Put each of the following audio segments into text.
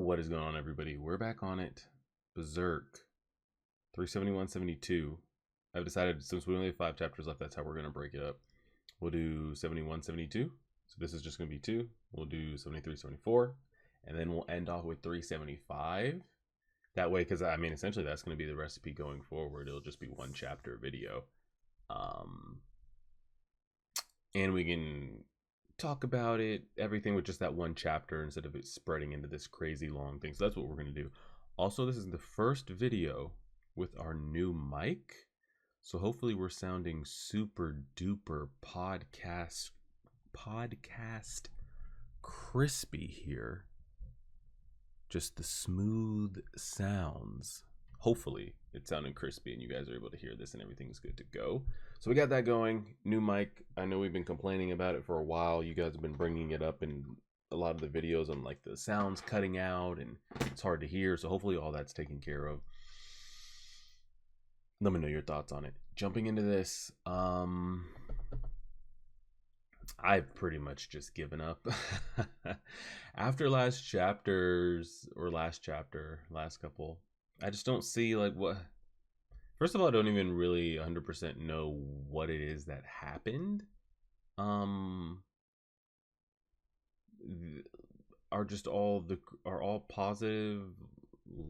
What is going on, everybody? We're back on it. Berserk 371.72. I've decided since we only have 5 chapters left, that's how we're going to break it up. We'll do 71.72. So this is just going to be 2. We'll do 73.74. And then we'll end off with 375. That way, because I mean, essentially that's going to be the recipe going forward. It'll just be 1 chapter video. And we can talk about it, everything with just that 1 chapter instead of it spreading into this crazy long thing. So that's what we're going to do. Also, this is the first video with our new mic. So hopefully we're sounding super duper podcast crispy here. Just the smooth sounds. Hopefully it's sounding crispy and you guys are able to hear this and everything's good to go. So we got that going. New mic. I know we've been complaining about it for a while. You guys have been bringing it up in a lot of the videos on like the sounds cutting out and it's hard to hear. So hopefully all that's taken care of. Let me know your thoughts on it. Jumping into this, I've pretty much just given up. After last chapter, last couple, I just don't see like what. First of all, I don't even really 100% know what it is that happened. Are all positive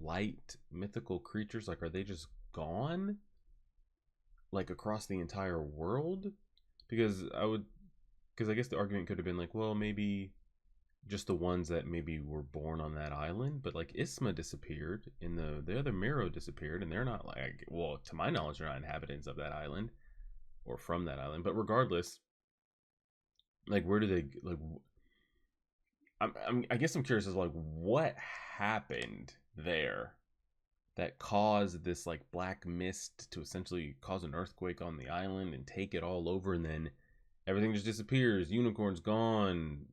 light mythical creatures, like, are they just gone like across the entire world? Because I guess the argument could have been like, well, maybe just the ones that maybe were born on that island, but like Isma disappeared and the other Miro disappeared, and they're not, like, well, to my knowledge, they're not inhabitants of that island or from that island. But regardless, like, where do they, like, I guess I'm curious as like what happened there that caused this like black mist to essentially cause an earthquake on the island and take it all over, and then everything just disappears. Unicorn's gone.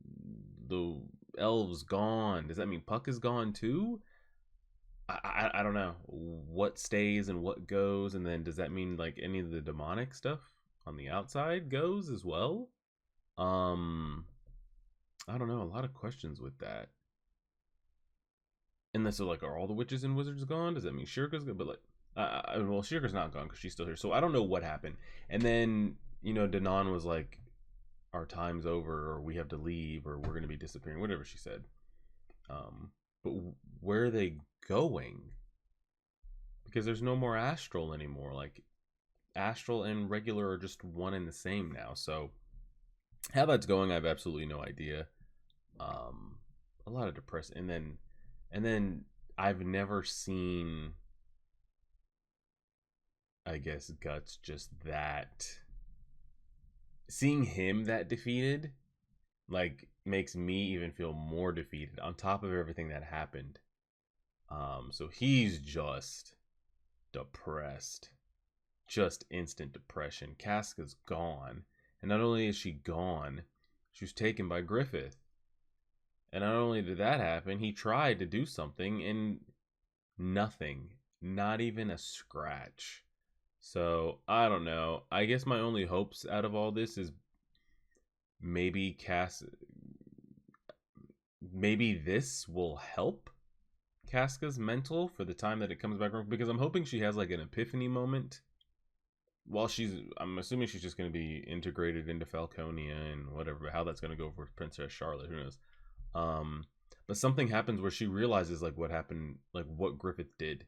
The elves gone. Does that mean Puck is gone too? I don't know what stays and what goes, and then does that mean like any of the demonic stuff on the outside goes as well? I don't know. A lot of questions with that. And then so like, are all the witches and wizards gone? Does that mean Shirka's gone? But like, well, Shirka's not gone because she's still here. So I don't know what happened. And then, you know, Danon was like, our time's over, or we have to leave, or we're going to be disappearing, whatever she said. But where are they going? Because there's no more astral anymore. Like, astral and regular are just one and the same now. So how that's going, I have absolutely no idea. A lot of depressing. And then I've never seen, I guess, Guts just that. Seeing him that defeated, like, makes me even feel more defeated on top of everything that happened. So he's just depressed, just instant depression. Casca's gone, and not only is she gone, she was taken by Griffith. And not only did that happen, he tried to do something and nothing, not even a scratch. So I don't know. I guess my only hopes out of all this is maybe maybe this will help Casca's mental for the time that it comes back around, because I'm hoping she has like an epiphany moment while I'm assuming she's just going to be integrated into Falconia and whatever, how that's going to go for Princess Charlotte, who knows. But something happens where she realizes like what happened, like what Griffith did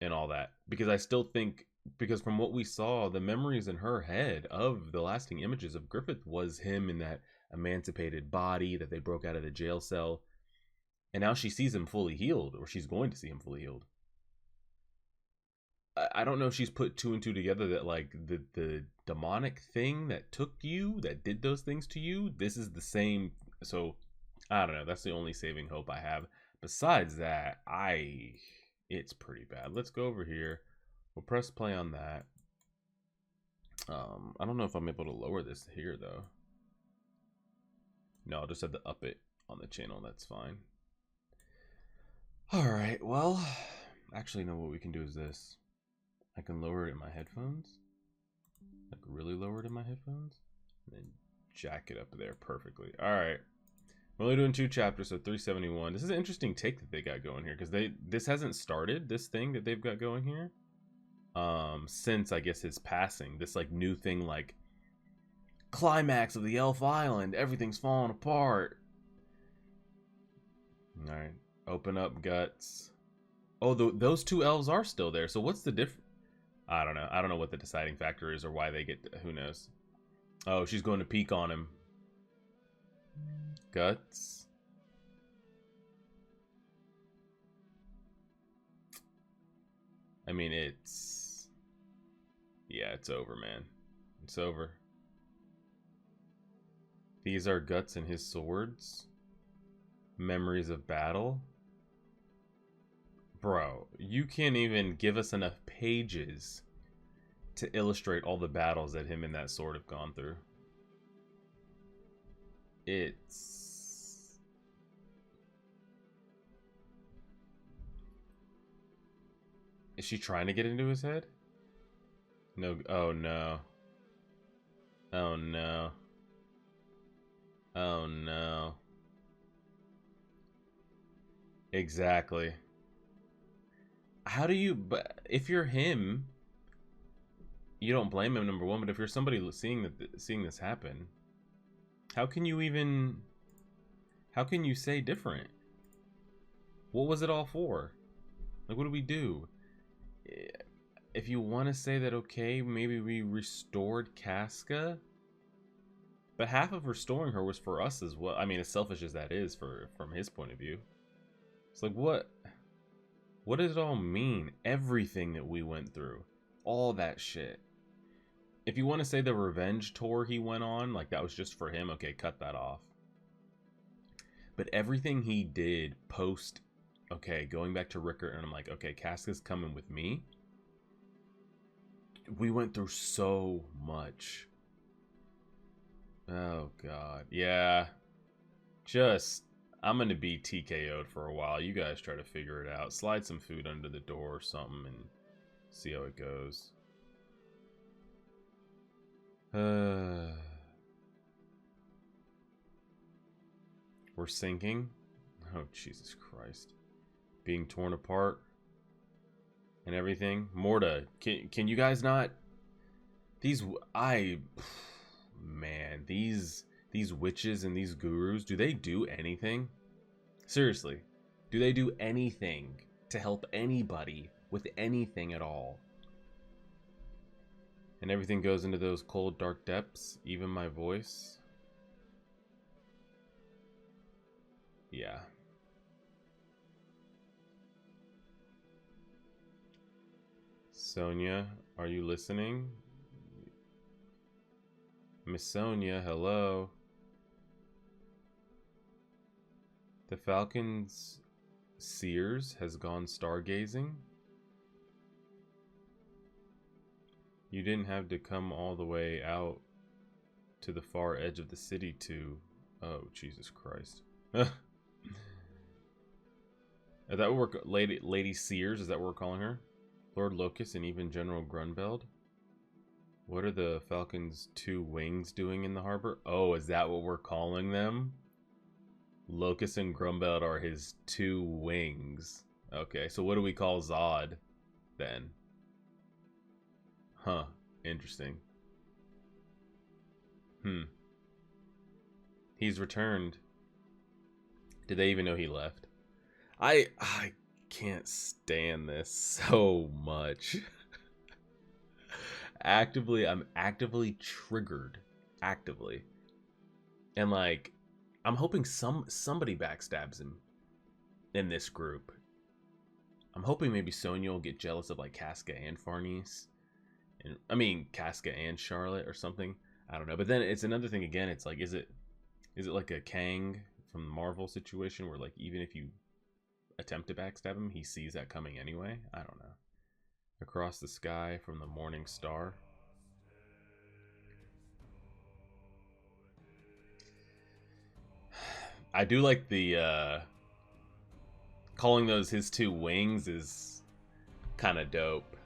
and all that, because I still think, because from what we saw, the memories in her head of the lasting images of Griffith was him in that emancipated body that they broke out of the jail cell, and now she sees him fully healed, or she's going to see him fully healed. I don't know if she's put 2 and 2 together that like the demonic thing that took you, that did those things to you, this is the same. So I don't know. That's the only saving hope I have. Besides that, it's pretty bad. Let's go over here. We'll press play on that. I don't know if I'm able to lower this here though. No, I'll just have to up it on the channel. That's fine. All right. Well, actually, no. What we can do is this. I can lower it in my headphones. Like really lower it in my headphones, and then jack it up there perfectly. All right. We're only doing 2 chapters, so 371. This is an interesting take that they got going here, because this hasn't started, this thing that they've got going here, since I guess his passing. This like new thing, like climax of the Elf Island, everything's falling apart. All right, open up guts. Oh, those 2 elves are still there. So what's the difference? I don't know. I don't know what the deciding factor is or why they get. Who knows? Oh, she's going to peek on him. Guts. I mean, it's... Yeah, it's over, man. It's over. These are guts and his swords. Memories of battle. Bro, you can't even give us enough pages to illustrate all the battles that him and that sword have gone through. It's... Is she trying to get into his head? No. Oh, no. Oh, no. Oh, no. Exactly. How do you... But if you're him, you don't blame him, number one. But if you're somebody seeing this happen, how can you even... How can you say different? What was it all for? Like, what do we do? If you want to say that, okay, maybe we restored Casca, but half of restoring her was for us as well. I mean, as selfish as that is from his point of view. It's like, what does it all mean? Everything that we went through, all that shit. If you want to say the revenge tour he went on, like that was just for him, okay, cut that off. But everything he did post, okay, going back to Rickert, and I'm like, okay, Casca's coming with me. We went through so much. Oh, God. Yeah. Just, I'm going to be TKO'd for a while. You guys try to figure it out. Slide some food under the door or something and see how it goes. We're sinking. Oh, Jesus Christ. Being torn apart. And everything. Morta, can you guys not... Man, these witches and these gurus, do they do anything? Seriously, do they do anything to help anybody with anything at all? And everything goes into those cold, dark depths, even my voice. Yeah. Sonia, are you listening? Miss Sonia, hello. The Falcon's Sears has gone stargazing. You didn't have to come all the way out to the far edge of the city to... Oh, Jesus Christ. Is that what we're... Lady Sears, is that what we're calling her? Lord Locust and even General Grunbeld? What are the Falcon's 2 wings doing in the harbor? Oh, is that what we're calling them? Locust and Grunbeld are his 2 wings. Okay, so what do we call Zod then? Huh, interesting. He's returned. Did they even know he left? I can't stand this so much. I'm actively triggered. Actively. And like, I'm hoping somebody backstabs him in this group. I'm hoping maybe Sonya will get jealous of like Casca and Farnese. And I mean Casca and Charlotte or something. I don't know. But then it's another thing again, it's like, is it like a Kang from the Marvel situation where like even if you attempt to backstab him, he sees that coming anyway? I don't know. Across the sky from the morning star. I do like the calling those his 2 wings is kind of dope.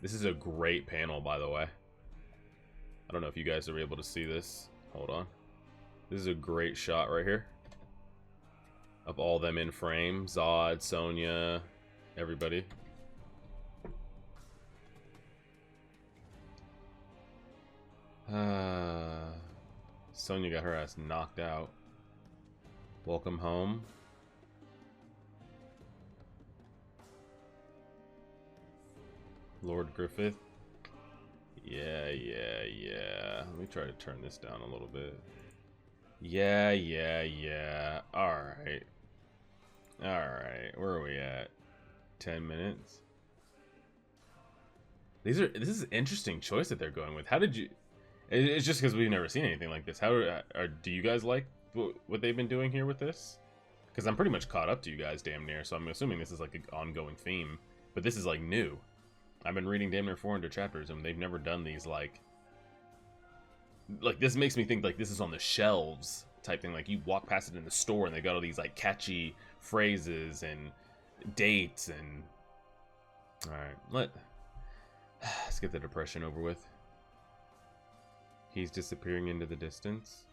This is a great panel, by the way. I don't know if you guys are able to see this. Hold on. This is a great shot right here. Of all them in frame. Zod, Sonya, everybody. Sonya got her ass knocked out. Welcome home. Lord Griffith. Yeah. Let me try to turn this down a little bit. Yeah. Alright. Where are we at? 10 minutes. This is an interesting choice that they're going with. How did you... It's just because we've never seen anything like this. Do you guys like what they've been doing here with this? Because I'm pretty much caught up to you guys damn near, so I'm assuming this is like an ongoing theme. But this is like new. I've been reading damn near 400 chapters and they've never done these like this makes me think like this is on the shelves type thing. Like you walk past it in the store and they got all these like catchy phrases and dates and... Alright, let's get the depression over with. He's disappearing into the distance.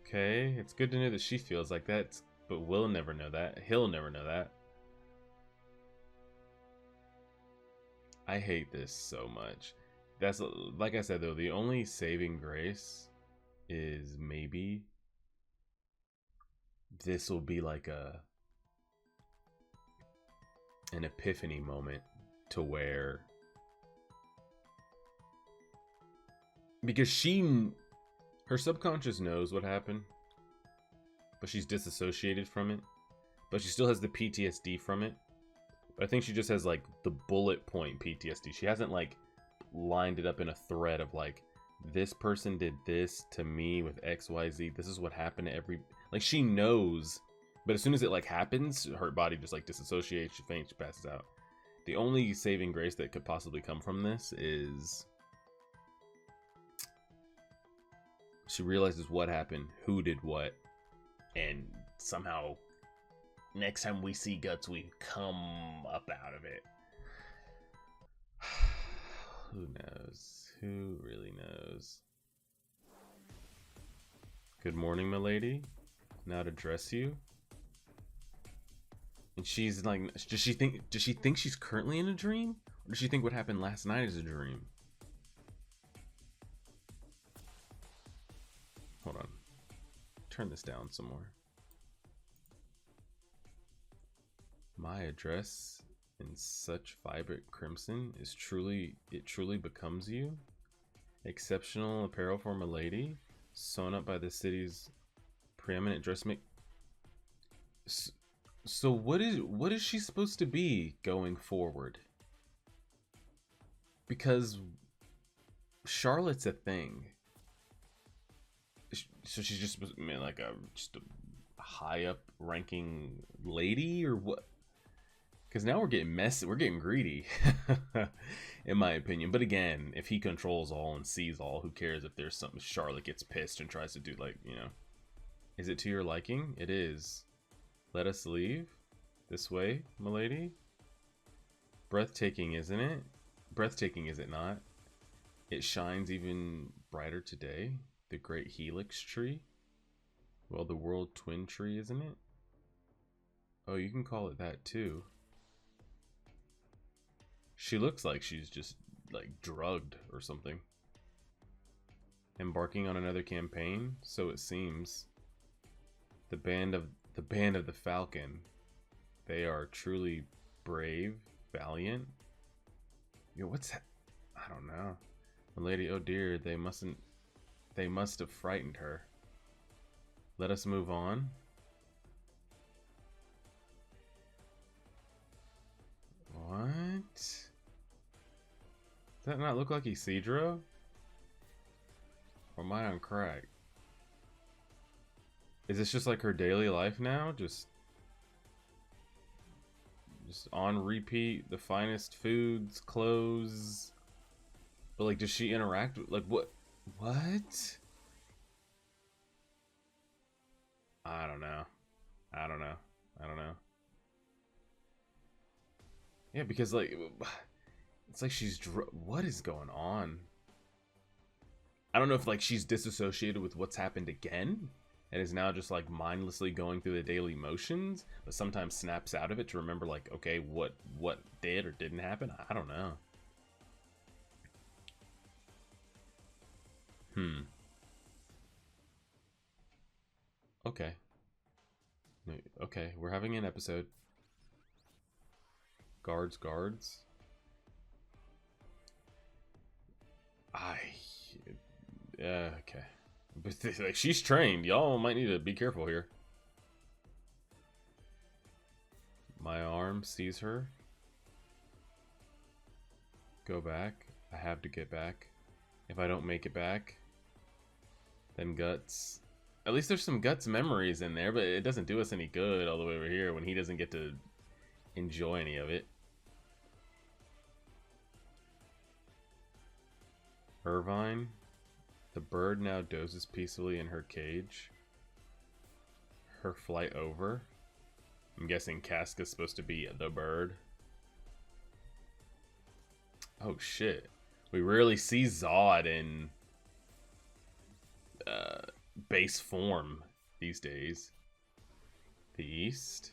Okay, it's good to know that she feels like that, but we'll never know that. He'll never know that. I hate this so much. That's, like I said though, the only saving grace is maybe this will be like an epiphany moment to where, because her subconscious knows what happened, but she's disassociated from it, but she still has the PTSD from it. But I think she just has like the bullet point PTSD. She hasn't like lined it up in a thread of like, this person did this to me with XYZ. This is what happened to every... Like she knows, but as soon as it like happens, her body just like disassociates, she faints, she passes out. The only saving grace that could possibly come from this is she realizes what happened, who did what, and somehow next time we see Guts, we come up out of it. Who knows? Who really knows? Good morning, milady. Now to dress you. And she's like, does she think she's currently in a dream? Or does she think what happened last night is a dream? Hold on. Turn this down some more. My address in such vibrant crimson is truly, it truly becomes you. Exceptional apparel for a lady, sewn up by the city's preeminent dressmaker. So what is she supposed to be going forward? Because Charlotte's a thing. So she's just like just a high up ranking lady or what? Because now we're getting messy, we're getting greedy, in my opinion. But again, if he controls all and sees all, who cares if there's something? Charlotte gets pissed and tries to do like, you know. Is it to your liking? It is. Let us leave. This way, milady. Breathtaking, isn't it? Breathtaking, is it not? It shines even brighter today. The great helix tree. Well, the world twin tree, isn't it? Oh, you can call it that too. She looks like she's just like drugged or something. Embarking on another campaign, so it seems. The band of the Falcon. They are truly brave, valiant. Yo, what's that? I don't know. Milady, oh dear, they must have frightened her. Let us move on. What? Does that not look like Isidro? Or am I on crack? Is this just like her daily life now? Just on repeat, the finest foods, clothes. But like, does she interact with, like, what? I don't know. Yeah, because like, it's like she's what is going on? I don't know if like she's disassociated with what's happened again and is now just like mindlessly going through the daily motions, but sometimes snaps out of it to remember like, okay, what did or didn't happen. I don't know. Okay. Okay, we're having an episode. Guards. Okay. But like, she's trained. Y'all might need to be careful here. My arm sees her. Go back. I have to get back. If I don't make it back, then Guts. At least there's some Guts memories in there, but it doesn't do us any good all the way over here when he doesn't get to enjoy any of it. Irvine. The bird now dozes peacefully in her cage. Her flight over. I'm guessing Casca's supposed to be the bird. Oh shit. We rarely see Zod in base form these days. The East.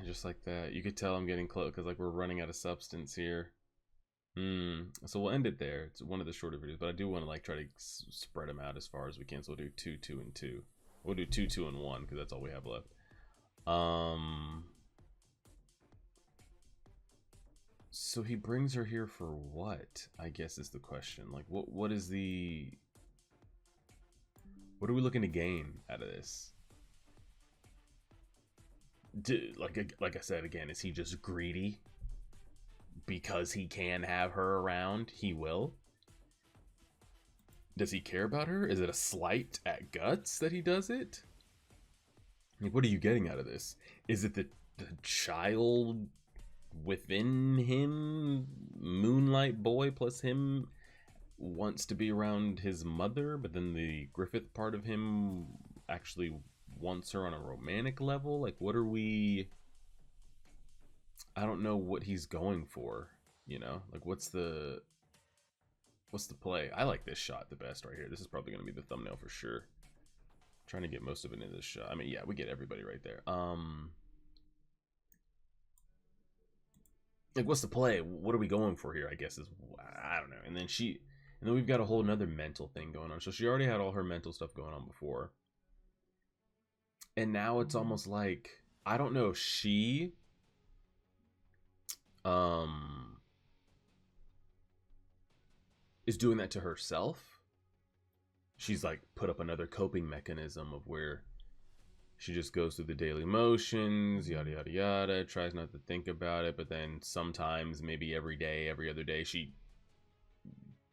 Just like that. You could tell I'm getting close because like we're running out of substance here. So we'll end it there. It's one of the shorter videos, but I do want to like try to spread them out as far as we can. So we'll do 2, 2, and 2. We'll do 2, 2, and 1 because that's all we have left. So he brings her here for what? I guess is the question. Like, what is the? What are we looking to gain out of this? Like I said again, is he just greedy? Because he can have her around, he will. Does he care about her? Is it a slight at Guts that he does it? Like, what are you getting out of this? Is it the child within him, Moonlight Boy plus him, wants to be around his mother, but then the Griffith part of him actually wants her on a romantic level? Like, what are we... I don't know what he's going for, you know? Like, what's the play? I like this shot the best right here. This is probably going to be the thumbnail for sure. I'm trying to get most of it in this shot. I mean, yeah, we get everybody right there. Like, what's the play? What are we going for here? I guess is, I don't know. And then we've got a whole nother mental thing going on. So she already had all her mental stuff going on before. And now it's almost like, I don't know if she is doing that to herself. She's like put up another coping mechanism of where she just goes through the daily motions, yada yada yada, tries not to think about it, but then sometimes, maybe every day, every other day, she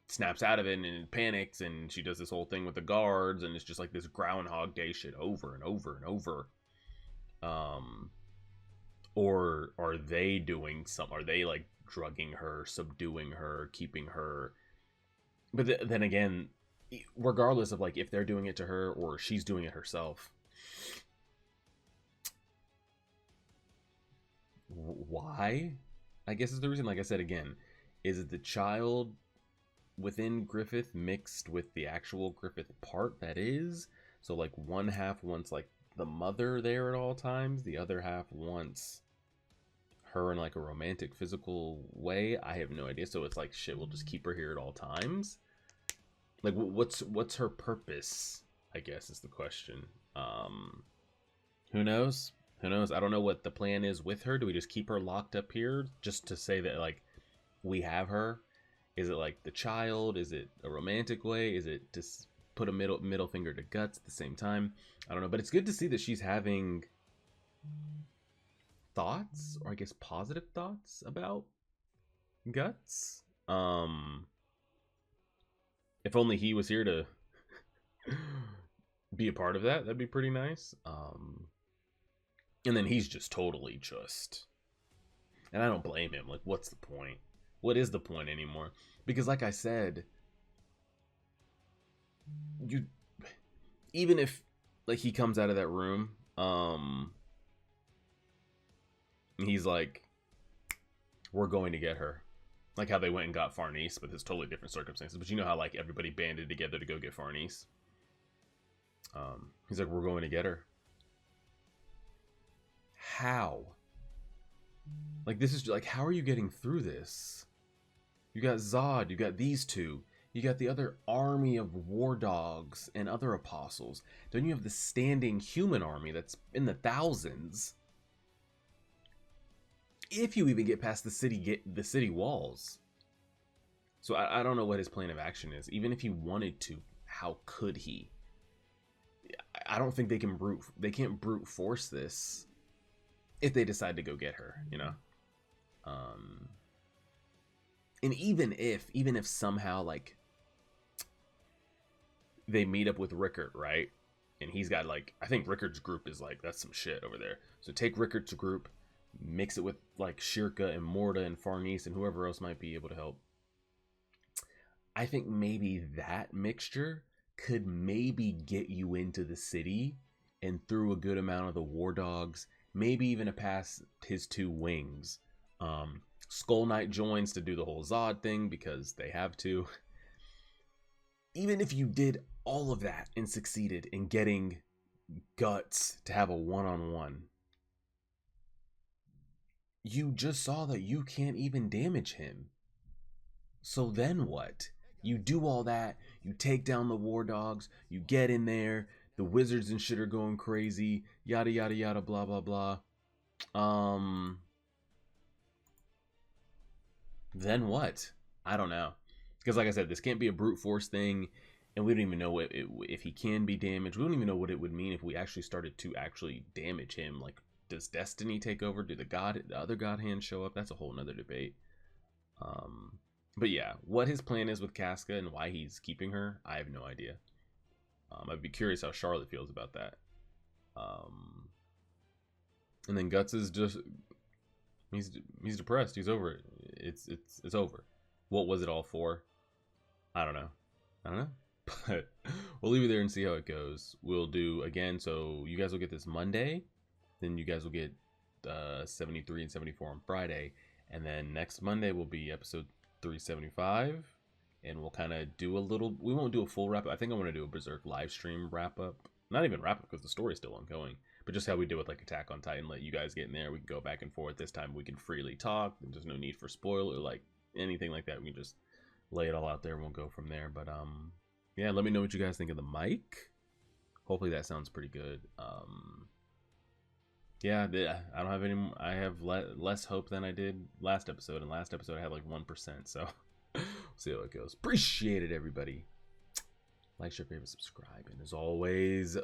snaps out of it and panics, and she does this whole thing with the guards, and it's just like this Groundhog Day shit over and over and over. Or are they doing some? Are they like drugging her, subduing her, keeping her? But then again, regardless of like if they're doing it to her or she's doing it herself, why? I guess is the reason. Like I said again, is it the child within Griffith mixed with the actual Griffith part that is? So like one half wants like the mother there at all times, the other half wants her in like a romantic physical way. I have no idea. So it's like, shit, we'll just keep her here at all times. Like, what's her purpose, I guess is the question. Who knows? I don't know what the plan is with her. Do we just keep her locked up here just to say that like we have her? Is it like the child? Is it a romantic way? Is it just put a middle finger to Guts at the same time? I don't know, but it's good to see that she's having thoughts, or I guess positive thoughts about Guts. If only he was here to be a part of that, that'd be pretty nice. And then he's just totally just, and I don't blame him. Like, what's the point? What is the point anymore? Because like I said, even if like he comes out of that room, he's like, we're going to get her. Like how they went and got Farnese, but there's totally different circumstances. But you know how like everybody banded together to go get Farnese. He's like, we're going to get her. How? Like, this is like, how are you getting through this? You got Zod, you got these two, you got the other army of war dogs and other apostles. Then you have the standing human army that's in the thousands. If you even get past the city walls. So I don't know what his plan of action is. Even if he wanted to, how could he? I don't think they can't brute force this if they decide to go get her, you know? And even if somehow like they meet up with Rickard, right? And he's got like, I think Rickard's group is like, that's some shit over there. So take Rickard's group, mix it with like Shirka and Morta and Farnese and whoever else might be able to help. I think maybe that mixture could maybe get you into the city and through a good amount of the war dogs, maybe even past his two wings. Skull Knight joins to do the whole Zod thing because they have to. Even if you did all of that and succeeded in getting Guts to have a one-on-one, you just saw that you can't even damage him. So then what? You do all that, you take down the war dogs, you get in there, the wizards and shit are going crazy, yada yada yada, blah blah blah. Then what? I don't know. Because like I said, this can't be a brute force thing, and we don't even know if he can be damaged. We don't even know what it would mean if we actually started to actually damage him. Like, does Destiny take over? Do the other God hands show up? That's a whole nother debate. But yeah, what his plan is with Casca and why he's keeping her, I have no idea. I'd be curious how Charlotte feels about that. And then Guts is just he's depressed. He's over it. It's over. What was it all for? I don't know. But we'll leave it there and see how it goes. We'll do again. So you guys will get this Monday. Then you guys will get 73 and 74 on Friday. And then next Monday will be episode 375. And we'll kind of do a little, we won't do a full wrap up. I think I want to do a Berserk live stream wrap up. Not even wrap up because the story's still ongoing. But just how we did with like Attack on Titan, let you guys get in there. We can go back and forth. This time we can freely talk. There's no need for spoiler, like anything like that. We can just lay it all out there and we'll go from there. But yeah, let me know what you guys think of the mic. Hopefully that sounds pretty good. Yeah, I don't have any. I have less hope than I did last episode. And last episode I had like 1%. So we'll see how it goes. Appreciate it, everybody. Like, share, favorite, subscribe, and as always,